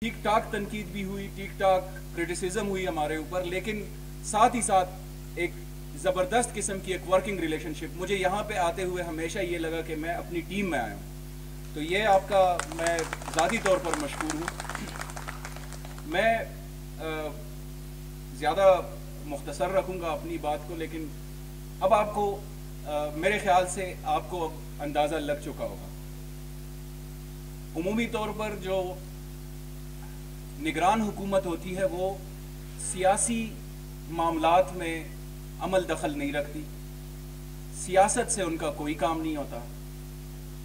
ٹھیک ٹھاک تنقید بھی ہوئی, ٹھیک ٹھاک کرٹیسزم ہوئی ہمارے اوپر, لیکن ساتھ ہی ساتھ ایک زبردست قسم کی ایک ورکنگ ریلیشن شپ. مجھے یہاں پہ آتے ہوئے ہمیشہ یہ لگا کہ میں اپنی ٹیم میں آیا ہوں, تو یہ آپ کا میں ذاتی طور پر مشکور ہوں. میں زیادہ مختصر رکھوں گا اپنی بات کو, لیکن اب آپ کو میرے خیال سے آپ کو اندازہ لگ چکا ہوگا. عمومی طور پر جو نگران حکومت ہوتی ہے وہ سیاسی معاملات میں عمل دخل نہیں رکھتی, سیاست سے ان کا کوئی کام نہیں ہوتا.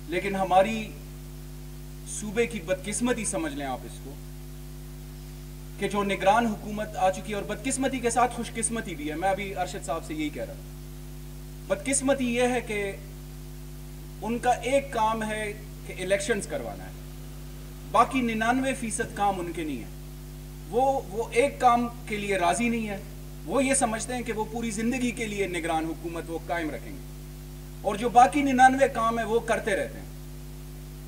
لیکن ہماری صوبے کی بدقسمتی سمجھ لیں آپ اس کو, کہ جو نگران حکومت آ چکی ہے, اور بدقسمتی کے ساتھ خوش قسمتی بھی ہے. میں ابھی ارشد صاحب سے یہی کہہ رہا ہوں. بدقسمتی یہ ہے کہ ان کا ایک کام ہے کہ الیکشنز کروانا ہے, باقی 99% کام ان کے نہیں ہے. وہ ایک کام کے لیے راضی نہیں ہے. وہ یہ سمجھتے ہیں کہ وہ پوری زندگی کے لیے نگران حکومت وہ قائم رکھیں گے, اور جو باقی 99 کام ہیں وہ کرتے رہتے ہیں.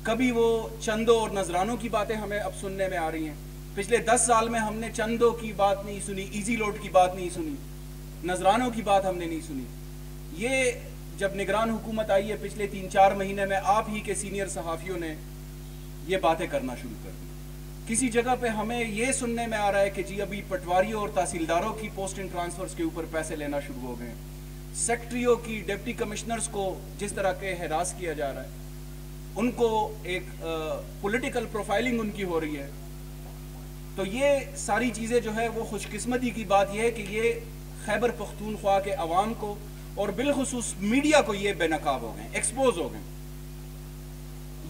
کبھی وہ چندوں اور نذرانوں کی باتیں ہمیں اب سننے میں آ رہی ہیں. پچھلے 10 سال میں ہم نے چندوں کی بات نہیں سنی, ایزی لوڈ کی بات نہیں سنی, نذرانوں کی بات ہم نے نہیں سنی. یہ جب نگران حکومت آئی ہے پچھلے 3-4 مہینے میں, آپ ہی کے سینئر صحافیوں نے یہ باتیں کرنا شروع کر دی. کسی جگہ پہ ہمیں یہ سننے میں آ رہا ہے کہ جی ابھی پٹواریوں اور تحصیلداروں کی پوسٹنگ ٹرانسفرز کے اوپر پیسے لینا شروع ہو گئے ہیں. سیکٹریوں کی, ڈپٹی کمشنرز کو جس طرح کے ہراس کیا جا رہا ہے, ان کو ایک پولیٹیکل پروفائلنگ ان کی ہو رہی ہے. تو یہ ساری چیزیں جو ہے وہ خوش قسمتی کی بات یہ ہے کہ یہ خیبر پختونخوا کے عوام کو اور بالخصوص میڈیا کو یہ بے نقاب ہو گئے, ایکسپوز ہو گئے.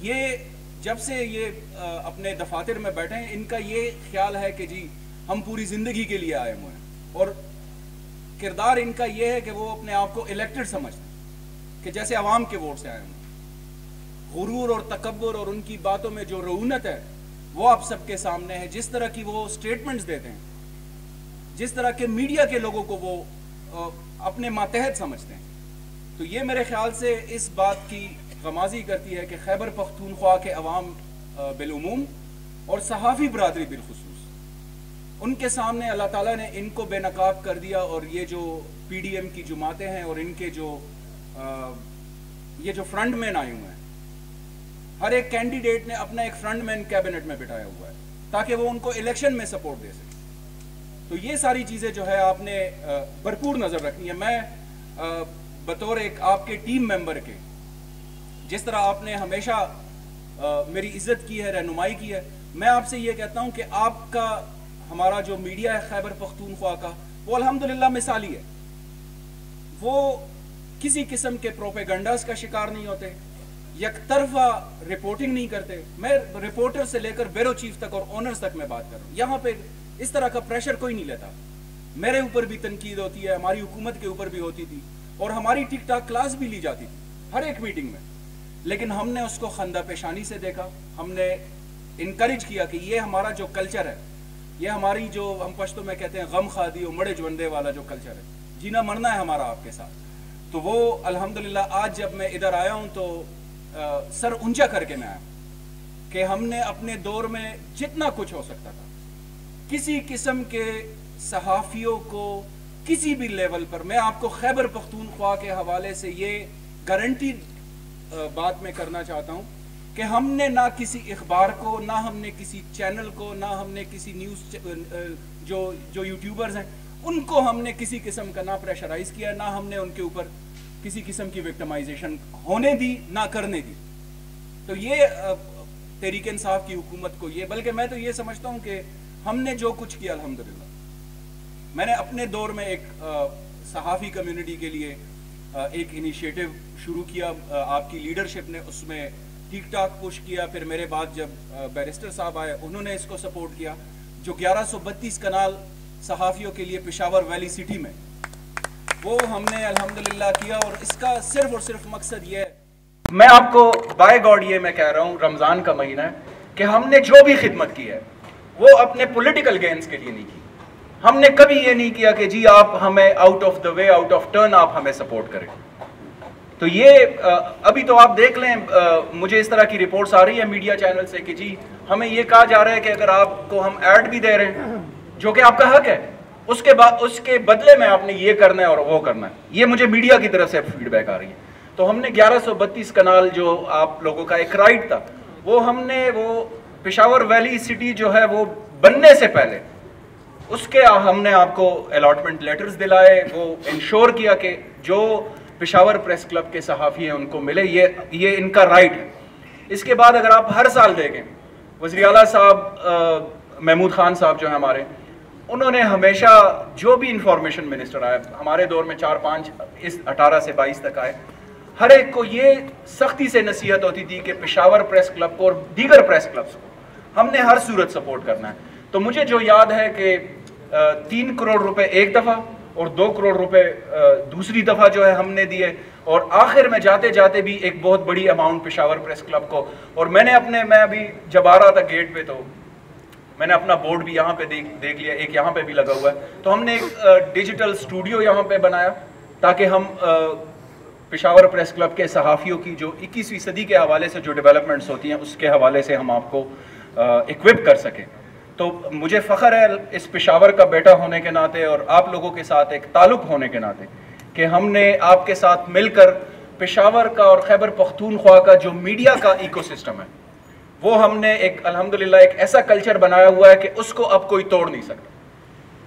یہ جب سے یہ اپنے دفاتر میں بیٹھے ہیں, ان کا یہ خیال ہے کہ جی ہم پوری زندگی کے لیے آئے ہوئے ہیں, اور کردار ان کا یہ ہے کہ وہ اپنے آپ کو الیکٹڈ سمجھتے ہیں, کہ جیسے عوام کے ووٹ سے آئے ہوئے ہیں. غرور اور تکبر اور ان کی باتوں میں جو رعونت ہے وہ آپ سب کے سامنے ہے. جس طرح کی وہ سٹیٹمنٹس دیتے ہیں, جس طرح کے میڈیا کے لوگوں کو وہ اپنے ماتحت سمجھتے ہیں, تو یہ میرے خیال سے اس بات کی غمازی کرتی ہے کہ خیبر پختونخوا کے عوام بالعموم اور صحافی برادری بالخصوص, ان کے سامنے اللہ تعالیٰ نے ان کو بے نقاب کر دیا. اور یہ جو پی ڈی ایم کی جماعتیں ہیں اور ان کے یہ جو فرنٹ مین آئے ہوئے ہیں, ہر ایک کینڈیڈیٹ نے اپنا ایک فرنٹ مین کیبنٹ میں بٹھایا ہوا ہے تاکہ وہ ان کو الیکشن میں سپورٹ دے سکے. تو یہ ساری چیزیں جو ہے آپ نے بھرپور نظر رکھنی ہے. میں بطور ایک آپ کے ٹیم ممبر کے, جس طرح آپ نے ہمیشہ میری عزت کی ہے, رہنمائی کی ہے, میں آپ سے یہ کہتا ہوں کہ آپ کا ہمارا جو میڈیا ہے خیبر پختونخوا کا, وہ الحمدللہ مثالی ہے. وہ کسی قسم کے پروپیگنڈاز کا شکار نہیں ہوتے, یک طرفہ رپورٹنگ نہیں کرتے. میں رپورٹر سے لے کر بیرو چیف تک اور اونرز تک میں بات کر رہا ہوں. یہاں پہ اس طرح کا پریشر کوئی نہیں لیتا. میرے اوپر بھی تنقید ہوتی ہے, ہماری حکومت کے اوپر بھی ہوتی تھی, اور ہماری ٹک ٹاک کلاس بھی لی جاتی تھی ہر ایک میٹنگ میں, لیکن ہم نے اس کو خندہ پیشانی سے دیکھا. ہم نے انکریج کیا کہ یہ ہمارا جو کلچر ہے, یہ ہماری جو ہم پشتو میں کہتے ہیں غم خادی اور مڑے جوندے والا جو کلچر ہے, جینا مرنا ہے ہمارا آپ کے ساتھ. تو وہ الحمدللہ آج جب میں ادھر آیا ہوں تو سر اونچا کر کے میں آیا کہ ہم نے اپنے دور میں جتنا کچھ ہو سکتا تھا, کسی قسم کے صحافیوں کو کسی بھی لیول پر, میں آپ کو خیبر پختونخوا کے حوالے سے یہ گارنٹی بات میں کرنا چاہتا ہوں کہ ہم نے نہ کسی اخبار کو, نہ ہم نے کسی چینل کو, نہ ہم نے کسی نیوز جو یوٹیوبرز ہیں ان کو ہم نے کسی قسم کا نہ پریشرائز کیا, نہ ہم نے ان کے اوپر کسی قسم کی وکٹمائزیشن ہونے دی, نہ کرنے دی. تو یہ تحریک انصاف کی حکومت کو یہ, بلکہ میں تو یہ سمجھتا ہوں کہ ہم نے جو کچھ کیا الحمدللہ, میں نے اپنے دور میں ایک صحافی کمیونٹی کے لیے ایک انیشیٹو شروع کیا. آپ کی لیڈرشپ نے اس میں ٹھیک ٹاک پش کیا. پھر میرے بعد جب بیرسٹر صاحب آئے, انہوں نے اس کو سپورٹ کیا. جو 1132 کنال صحافیوں کے لیے پشاور ویلی سٹی میں, وہ ہم نے الحمدللہ کیا. اور اس کا صرف اور صرف مقصد یہ ہے, میں آپ کو بائی گاڈ یہ میں کہہ رہا ہوں, رمضان کا مہینہ ہے, کہ ہم نے جو بھی خدمت کی ہے وہ اپنے پولیٹیکل گینز کے لیے نہیں کی. ہم نے کبھی یہ نہیں کیا کہ جی آپ ہمیں out of the way, out of turn آپ ہمیں سپورٹ کریں. تو تو یہ ابھی تو آپ دیکھ لیں مجھے اس طرح کی رپورٹس آ رہی ہیں میڈیا چینل سے کہ جی ہمیں یہ کہا جا رہا ہے کہ اگر آپ کو ہم ایڈ بھی دے رہے ہیں جو کہ آپ کا حق ہے اس کے بدلے میں آپ نے یہ کرنا ہے اور وہ کرنا ہے. یہ مجھے میڈیا کی طرف سے فیڈ بیک آ رہی ہے. تو ہم نے 1132 کنال جو آپ لوگوں کا ایک رائٹ تھا وہ ہم نے وہ پشاور ویلی سٹی جو ہے وہ بننے سے پہلے اس کے ہم نے آپ کو الاٹمنٹ لیٹرز دلائے, وہ انشور کیا کہ جو پشاور پریس کلب کے صحافی ہیں ان کو ملے, یہ ان کا رائٹ ہے. اس کے بعد اگر آپ ہر سال دیکھیں وزیر اعلیٰ صاحب محمود خان صاحب جو ہیں ہمارے, انہوں نے ہمیشہ جو بھی انفارمیشن منسٹر آئے ہمارے دور میں 4-5 اس 18 سے 22 تک آئے, ہر ایک کو یہ سختی سے نصیحت ہوتی تھی کہ پشاور پریس کلب کو اور دیگر پریس کلبس کو ہم نے ہر صورت سپورٹ کرنا ہے. تو مجھے جو یاد ہے کہ 3 کروڑ روپے ایک دفعہ اور 2 کروڑ روپے دوسری دفعہ جو ہے ہم نے دیے, اور آخر میں جاتے جاتے بھی ایک بہت بڑی اماؤنٹ پشاور پریس کلب کو. اور میں ابھی جب آ رہا تھا گیٹ پہ تو میں نے اپنا بورڈ بھی یہاں پہ دیکھ لیا, ایک یہاں پہ بھی لگا ہوا ہے. تو ہم نے ایک ڈیجیٹل اسٹوڈیو یہاں پہ بنایا تاکہ ہم پشاور پریس کلب کے صحافیوں کی جو 21ویں صدی کے حوالے سے جو ڈیولپمنٹس ہوتی ہیں اس کے حوالے سے ہم آپ کو اکوپ کر سکیں. تو مجھے فخر ہے اس پشاور کا بیٹا ہونے کے ناطے اور آپ لوگوں کے ساتھ ایک تعلق ہونے کے ناطے کہ ہم نے آپ کے ساتھ مل کر پشاور کا اور خیبر پختونخوا کا جو میڈیا کا ایکو سسٹم ہے وہ ہم نے ایک الحمدللہ ایک ایسا کلچر بنایا ہوا ہے کہ اس کو اب کوئی توڑ نہیں سکتا,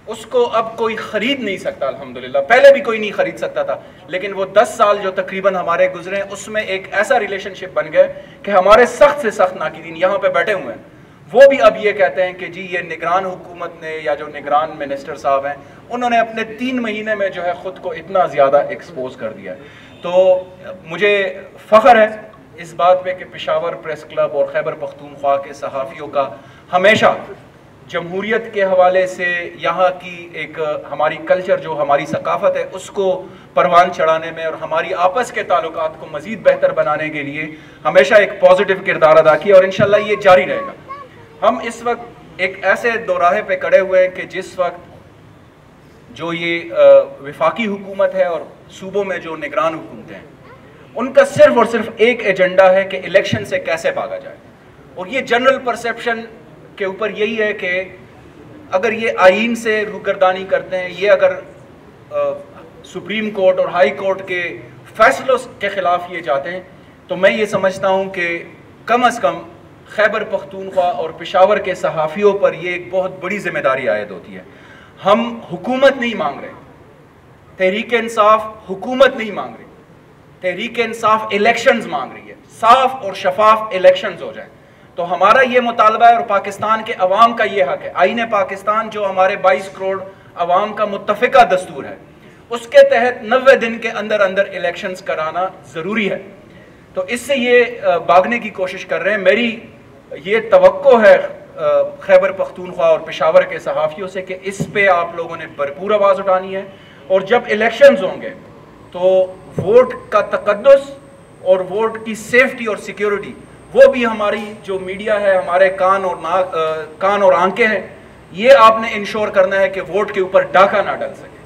اس کو اب کوئی خرید نہیں سکتا. الحمدللہ پہلے بھی کوئی نہیں خرید سکتا تھا, لیکن وہ 10 سال جو تقریباً ہمارے گزرے اس میں ایک ایسا ریلیشن شپ بن گئے کہ ہمارے سخت سے سخت ناقدین یہاں پہ بیٹھے ہوئے ہیں وہ بھی اب یہ کہتے ہیں کہ جی یہ نگران حکومت نے یا جو نگران منسٹر صاحب ہیں انہوں نے اپنے 3 مہینے میں جو ہے خود کو اتنا زیادہ ایکسپوز کر دیا ہے. تو مجھے فخر ہے اس بات پہ کہ پشاور پریس کلب اور خیبر پختونخوا کے صحافیوں کا ہمیشہ جمہوریت کے حوالے سے یہاں کی ایک ہماری کلچر جو ہماری ثقافت ہے اس کو پروان چڑھانے میں اور ہماری آپس کے تعلقات کو مزید بہتر بنانے کے لیے ہمیشہ ایک پازیٹیو کردار ادا کیا, اور انشاءاللہ یہ جاری رہے گا. ہم اس وقت ایک ایسے دوراہے پہ کھڑے ہوئے ہیں کہ جس وقت جو یہ وفاقی حکومت ہے اور صوبوں میں جو نگران حکومتیں ہیں ان کا صرف اور صرف ایک ایجنڈا ہے کہ الیکشن سے کیسے بھاگا جائے. اور یہ جنرل پرسیپشن کے اوپر یہی ہے کہ اگر یہ آئین سے روگردانی کرتے ہیں, یہ اگر سپریم کورٹ اور ہائی کورٹ کے فیصلوں کے خلاف یہ جاتے ہیں, تو میں یہ سمجھتا ہوں کہ کم از کم خیبر پختونخوا اور پشاور کے صحافیوں پر یہ ایک بہت بڑی ذمہ داری عائد ہوتی ہے. ہم حکومت نہیں مانگ رہے, تحریک انصاف حکومت نہیں مانگ رہی, تحریک انصاف الیکشنز مانگ رہی ہے, صاف اور شفاف الیکشنز ہو جائیں. تو ہمارا یہ مطالبہ ہے اور پاکستان کے عوام کا یہ حق ہے. آئین پاکستان جو ہمارے 22 کروڑ عوام کا متفقہ دستور ہے اس کے تحت 90 دن کے اندر اندر الیکشنز کرانا ضروری ہے. تو اس سے یہ بھاگنے کی کوشش کر رہے ہیں. میری یہ توقع ہے خیبر پختونخوا اور پشاور کے صحافیوں سے کہ اس پہ آپ لوگوں نے بھرپور آواز اٹھانی ہے, اور جب الیکشنز ہوں گے تو ووٹ کا تقدس اور ووٹ کی سیفٹی اور سیکیورٹی وہ بھی ہماری جو میڈیا ہے, ہمارے کان اور آنکھیں ہیں, یہ آپ نے انشور کرنا ہے کہ ووٹ کے اوپر ڈاکہ نہ ڈل سکے.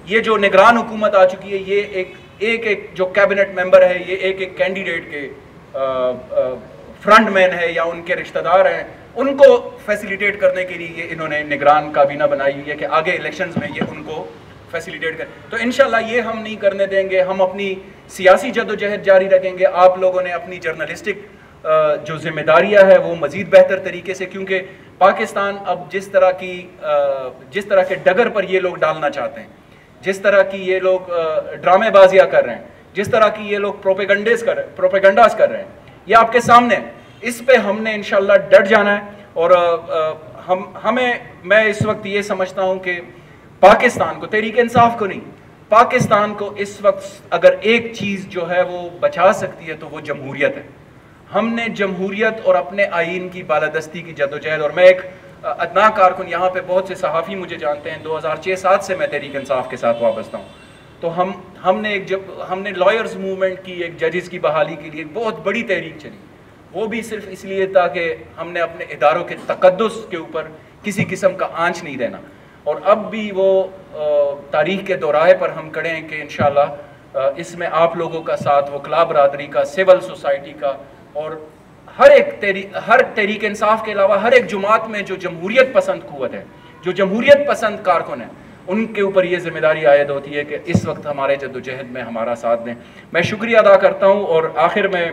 یہ جو نگران حکومت آ چکی ہے, یہ ایک جو کیبنٹ ممبر ہے, یہ ایک کینڈیڈیٹ کے فرنٹ مین ہے یا ان کے رشتہ دار ہیں, ان کو فیسیلیٹیٹ کرنے کے لیے یہ انہوں نے نگران کابینہ بنائی ہوئی ہے کہ آگے الیکشنز میں یہ ان کو فیسیلیٹیٹ کریں. تو انشاءاللہ یہ ہم نہیں کرنے دیں گے. ہم اپنی سیاسی جدوجہد جاری رکھیں گے. آپ لوگوں نے اپنی جرنلسٹک جو ذمہ داریاں ہے وہ مزید بہتر طریقے سے, کیونکہ پاکستان اب جس طرح کے ڈگر پر یہ لوگ ڈالنا چاہتے ہیں, جس طرح کی یہ لوگ ڈرامے بازیاں کر رہے ہیں, جس طرح کی یہ لوگ پروپیگنڈاز کر رہے ہیں, یہ آپ کے سامنے. اس پہ ہم نے انشاءاللہ ڈٹ جانا ہے. اور میں اس وقت یہ سمجھتا ہوں کہ پاکستان کو, تحریک انصاف کو نہیں, پاکستان کو اس وقت اگر ایک چیز جو ہے وہ بچا سکتی ہے تو وہ جمہوریت ہے. ہم نے جمہوریت اور اپنے آئین کی بالادستی کی جدوجہد, اور میں ایک ادنا کارکن, یہاں پہ بہت سے صحافی مجھے جانتے ہیں, 2006-07 سے میں تحریک انصاف کے ساتھ وابستہ ہوں. تو ہم نے لائرز موومنٹ کی, ایک ججز کی بحالی کے لیے ایک بہت بڑی تحریک چلی, وہ بھی صرف اس لیے تھا کہ ہم نے اپنے اداروں کے تقدس کے اوپر کسی قسم کا آنچ نہیں دینا. اور اب بھی وہ تاریخ کے دوراہے پر ہم کھڑے ہیں کہ انشاءاللہ اس میں آپ لوگوں کا ساتھ، وکلا برادری کا، سول سوسائٹی کا، اور ہر تحریک انصاف کے علاوہ ہر ایک جماعت میں جو جمہوریت پسند قوت ہے، جو جمہوریت پسند کارکن ہیں، ان کے اوپر یہ ذمہ داری عائد ہوتی ہے کہ اس وقت ہمارے جدوجہد میں ہمارا ساتھ دیں۔ میں شکریہ ادا کرتا ہوں، اور آخر میں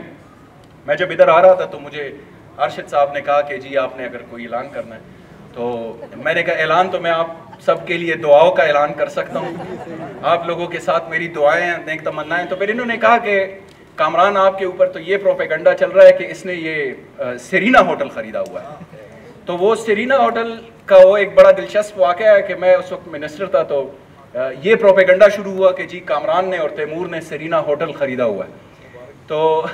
جب ادھر آ رہا تھا تو مجھے ارشد صاحب نے کہا کہ جی آپ نے اگر کوئی اعلان کرنا ہے، تو میں نے کہا اعلان تو میں آپ سب کے لیے دعاؤں کا اعلان کر سکتا ہوں، آپ لوگوں کے ساتھ میری دعائیں ہیں، نیک تمنائیں۔ تو پھر انہوں نے کہا کہ کامران آپ کے اوپر تو یہ پروپیگنڈا چل رہا ہے کہ اس نے یہ سیرینا ہوٹل خریدا ہوا ہے۔ تو وہ سیرینا ہوٹل کا وہ ایک بڑا دلچسپ واقعہ ہے کہ میں اس وقت منسٹر تھا، تو یہ پروپیگنڈا شروع ہوا کہ جی کامران نے اور تیمور نے سیرینا ہوٹل خریدا ہوا ہے۔ تو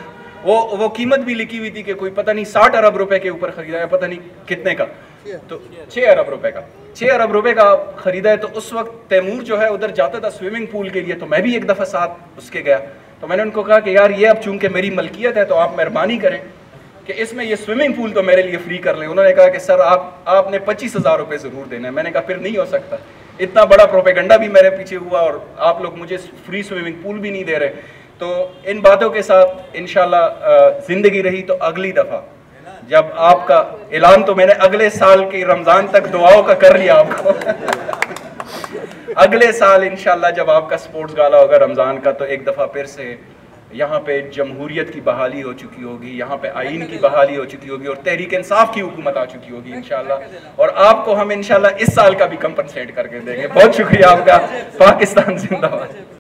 وہ قیمت بھی لکھی ہوئی تھی کہ کوئی پتہ نہیں 60 ارب روپے کے اوپر خریدا ہے، پتہ نہیں کتنے کا، تو 6 ارب روپے کا 6 ارب روپے کا خریدا ہے۔ تو اس وقت تیمور جو ہے ادھر جاتا تھا سوئمنگ پول کے لیے، تو میں بھی ایک دفعہ ساتھ اس کے گیا، تو میں نے ان کو کہا کہ یار یہ اب چونکہ میری ملکیت ہے تو آپ مہربانی کریں کہ اس میں یہ سوئمنگ پول تو میرے لیے فری کر لیں۔ انہوں نے کہا کہ سر آپ نے 25,000 روپے ضرور دینا ہے۔ میں نے کہا پھر نہیں ہو سکتا، اتنا بڑا پروپیگنڈا بھی میرے پیچھے ہوا اور آپ لوگ مجھے فری سوئمنگ پول بھی نہیں دے رہے۔ تو ان باتوں کے ساتھ انشاءاللہ زندگی رہی تو اگلی دفعہ جب آپ کا اعلان تو میں نے اگلے سال کے رمضان تک دعاؤں کا کر لیا آپ کو، اگلے سال انشاءاللہ جب آپ کا سپورٹس گالا ہوگا رمضان کا، تو ایک دفعہ پھر سے یہاں پہ جمہوریت کی بحالی ہو چکی ہوگی، یہاں پہ آئین کی بحالی ہو چکی ہوگی، اور تحریک انصاف کی حکومت آ چکی ہوگی انشاءاللہ، اور آپ کو ہم انشاءاللہ اس سال کا بھی کمپنسیٹ کر کے دیں گے۔ بہت شکریہ آپ کا۔ پاکستان زندہ باد۔